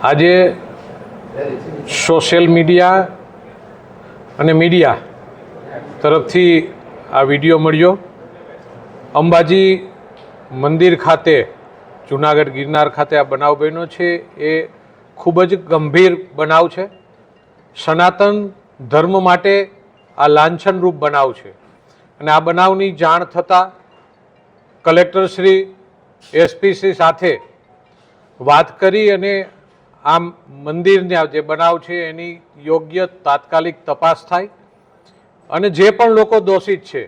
આજે social media અને media તરફથી આ વિડીયો મળ્યો. અંબાજી મંદિર ખાતે જૂનાગઢ ગિરનાર ખાતે આ બનાવ બન્યો છે. એ ખૂબ જ ગંભીર બનાવ છે. સનાતન ધર્મ માટે આ લાંછનરૂપ બનાવ છે અને આ બનાવની જાણ થતાં કલેક્ટરશ્રી એસપીશ્રી સાથે વાત કરી અને આ મંદિરના જે બનાવ છે એની યોગ્ય તાત્કાલિક તપાસ થાય અને જે પણ લોકો દોષિત છે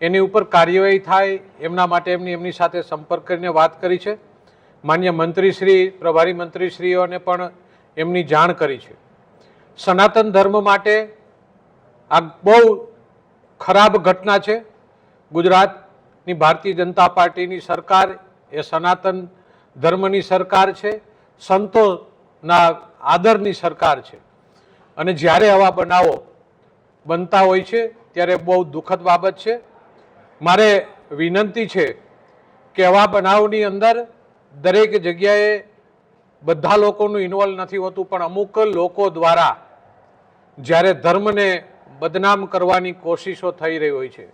એની ઉપર કાર્યવાહી થાય એમના માટે એમની સાથે સંપર્ક કરીને વાત કરી છે. માન્ય મંત્રીશ્રી, પ્રભારી મંત્રીશ્રીઓને પણ એમની જાણ કરી છે. સનાતન ધર્મ માટે આ બહુ ખરાબ ઘટના છે. ગુજરાતની ભારતીય જનતા પાર્ટીની સરકાર એ સનાતન ધર્મની સરકાર છે, સંતોના આદરની સરકાર છે અને જ્યારે આવા બનાવો બનતા હોય છે ત્યારે બહુ દુઃખદ બાબત છે. મારે વિનંતી છે કે આવા બનાવની અંદર દરેક જગ્યાએ બધા લોકોનું ઇન્વોલ્વ નથી હોતું, પણ અમુક લોકો દ્વારા જ્યારે ધર્મને બદનામ કરવાની કોશિશો થઈ રહી હોય છે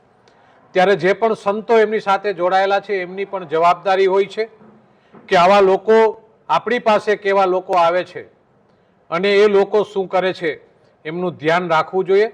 ત્યારે જે પણ સંતો એમની સાથે જોડાયેલા છે એમની પણ જવાબદારી હોય છે કે આવા લોકો આપણી પાસે કેવા લોકો આવે છે અને એ લોકો શું કરે છે એમનું ધ્યાન રાખવું જોઈએ.